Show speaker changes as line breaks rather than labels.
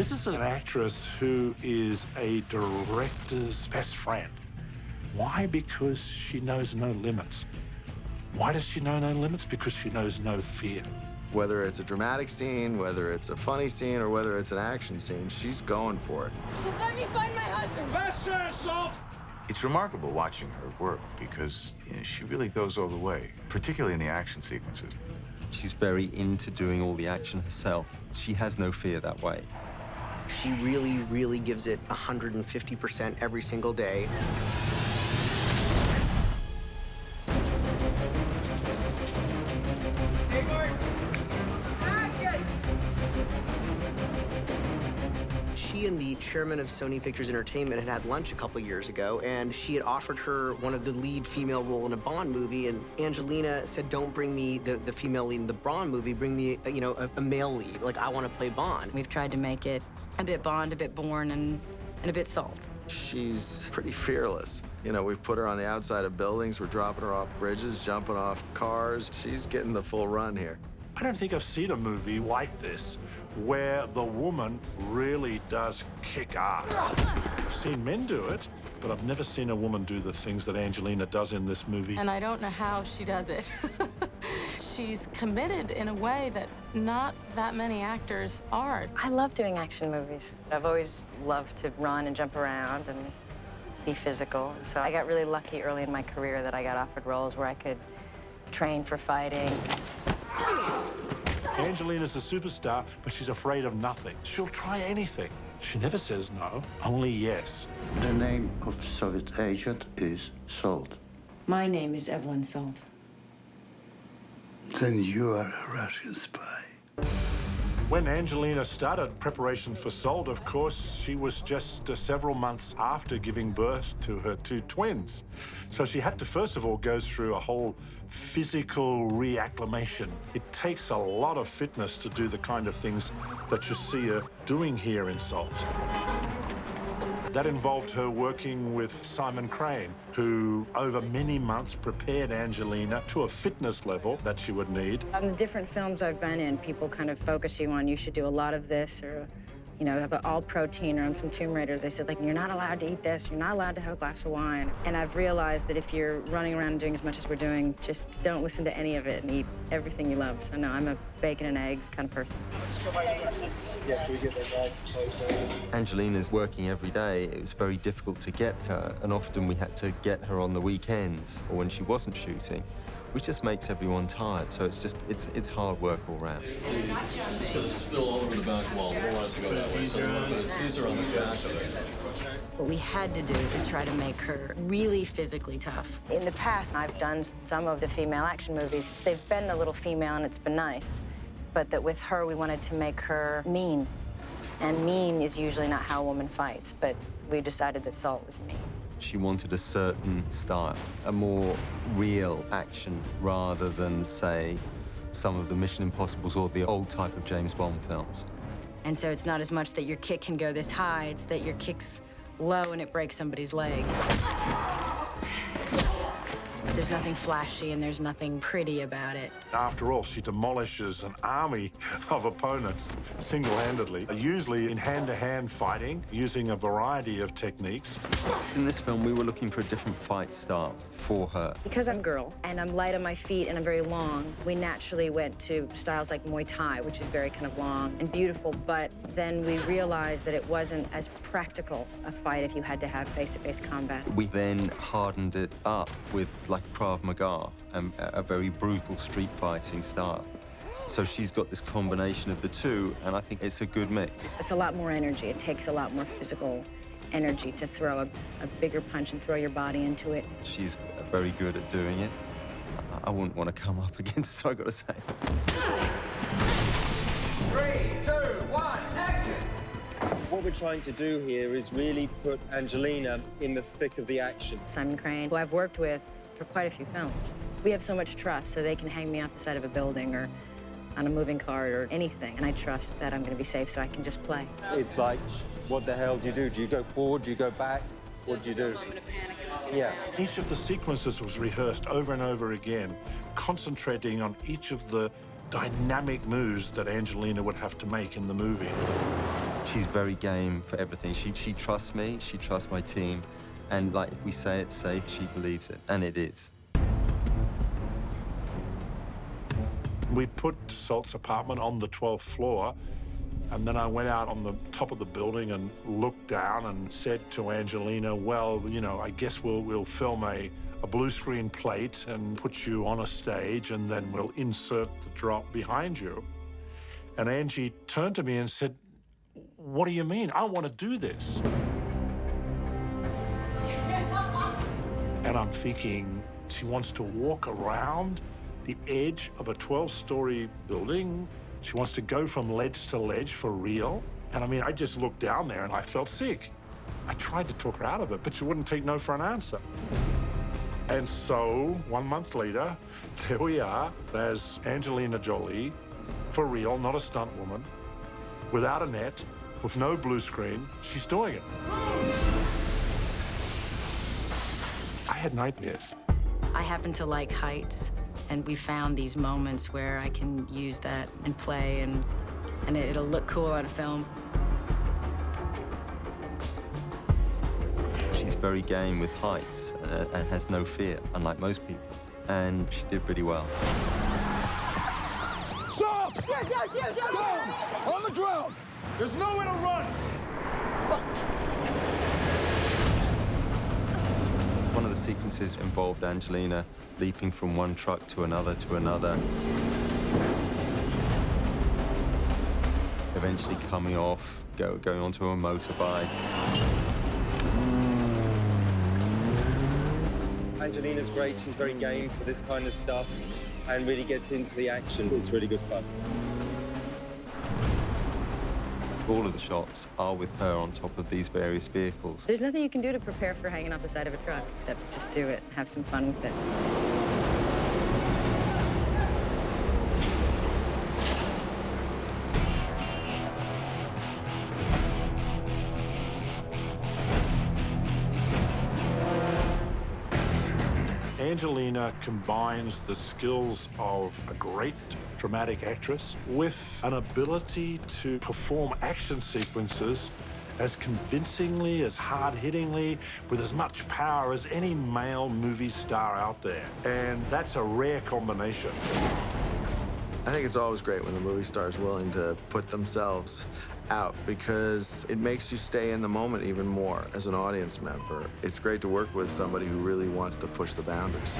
This is an actress who is a director's best friend. Why? Because she knows no limits. Why does she know no limits? Because she knows no fear.
Whether it's a dramatic scene, whether it's a funny scene, or whether it's an action scene, she's going for it.
Just let me find my husband.
Faster, Salt!
It's remarkable watching her work because she really goes all the way, particularly in the action sequences.
She's very into doing all the action herself. She has no fear that way.
She really, really gives it 150% every single day. She and the chairman of Sony Pictures Entertainment had lunch a couple years ago, and she had offered her one of the lead female role in a Bond movie, and Angelina said, don't bring me the female lead in the Bond movie, bring me, a male lead. Like, I want to play Bond.
We've tried to make it a bit Bond, a bit Bourne, and a bit Salt.
She's pretty fearless. We've put her on the outside of buildings, we're dropping her off bridges, jumping off cars. She's getting the full run here.
I don't think I've seen a movie like this where the woman really does kick ass. I've seen men do it, but I've never seen a woman do the things that Angelina does in this movie.
And I don't know how she does it. She's committed in a way that not that many actors are.
I love doing action movies. I've always loved to run and jump around and be physical. And so I got really lucky early in my career that I got offered roles where I could train for fighting.
Angelina's a superstar, but she's afraid of nothing. She'll try anything. She never says no, only yes.
The name of Soviet agent is Salt.
My name is Evelyn Salt.
Then you are a Russian spy.
When Angelina started preparation for Salt, of course, she was just several months after giving birth to her two twins. So she had to, first of all, go through a whole physical reacclimation. It takes a lot of fitness to do the kind of things that you see her doing here in Salt. That involved her working with Simon Crane, who over many months prepared Angelina to a fitness level that she would need.
On the different films I've been in, people kind of focus you on, you should do a lot of this, or, have an all-protein, or on some Tomb Raiders, they said, you're not allowed to eat this, you're not allowed to have a glass of wine. And I've realized that if you're running around and doing as much as we're doing, just don't listen to any of it and eat everything you love. So no, I'm a bacon and eggs kind of person.
Angelina's working every day. It was very difficult to get her, and often we had to get her on the weekends or when she wasn't shooting, which just makes everyone tired. So it's hard work all round.
It's going to spill all over the back wall. We don't want it to go that way. So the C's are on the jack of it.
What we had to do is try to make her really physically tough.
In the past, I've done some of the female action movies. They've been a little female, and it's been nice. But that with her, we wanted to make her mean. And mean is usually not how a woman fights, but we decided that Salt was mean.
She wanted a certain style, a more real action, rather than, say, some of the Mission Impossibles or the old type of James Bond films.
And so it's not as much that your kick can go this high, it's that your kick's low and it breaks somebody's leg. There's nothing flashy and there's nothing pretty about it.
After all, she demolishes an army of opponents single-handedly, usually in hand-to-hand fighting, using a variety of techniques.
In this film, we were looking for a different fight style for her.
Because I'm a girl, and I'm light on my feet, and I'm very long, we naturally went to styles like Muay Thai, which is very kind of long and beautiful, but then we realized that it wasn't as practical a fight if you had to have face-to-face combat.
We then hardened it up with like Krav Maga and a very brutal street fighting style. So she's got this combination of the two, and I think it's a good mix.
It's a lot more energy. It takes a lot more physical energy to throw a bigger punch and throw your body into it.
She's very good at doing it. I wouldn't want to come up against her, I've got to say.
3, 2, 1, action!
What we're trying to do here is really put Angelina in the thick of the action.
Simon Crane, who I've worked with for quite a few films. We have so much trust, so they can hang me off the side of a building or on a moving cart or anything, and I trust that I'm going to be safe so I can just play.
It's like, what the hell do you do? Do you go forward? Do you go back? What do you do? Yeah.
Each of the sequences was rehearsed over and over again, concentrating on each of the dynamic moves that Angelina would have to make in the movie.
She's very game for everything. She trusts me, she trusts my team, and like if we say it's safe, she believes it, and it is.
We put Salt's apartment on the 12th floor, and then I went out on the top of the building and looked down and said to Angelina, well, you know, I guess we'll film a blue screen plate and put you on a stage, and then we'll insert the drop behind you. And Angie turned to me and said, what do you mean? I want to do this. And I'm thinking, she wants to walk around the edge of a 12-story building. She wants to go from ledge to ledge for real. And I mean, I just looked down there and I felt sick. I tried to talk her out of it, but she wouldn't take no for an answer. And so 1 month later, there we are. There's Angelina Jolie, for real, not a stunt woman, without a net, with no blue screen. She's doing it. I had nightmares.
I happen to like heights, and we found these moments where I can use that and play, and it'll look cool on film.
She's very game with heights and has no fear, unlike most people. And she did really well.
Stop! Down! On the ground! There's nowhere to run!
One of the sequences involved Angelina leaping from one truck to another to another. Eventually coming off, going onto a motorbike. Angelina's great, she's very game for this kind of stuff and really gets into the action. It's really good fun. All of the shots are with her on top of these various vehicles.
There's nothing you can do to prepare for hanging off the side of a truck, except just do it, have some fun with it.
Angelina combines the skills of a great dramatic actress with an ability to perform action sequences as convincingly, as hard-hittingly, with as much power as any male movie star out there. And that's a rare combination.
I think it's always great when the movie star is willing to put themselves out, because it makes you stay in the moment even more as an audience member. It's great to work with somebody who really wants to push the boundaries.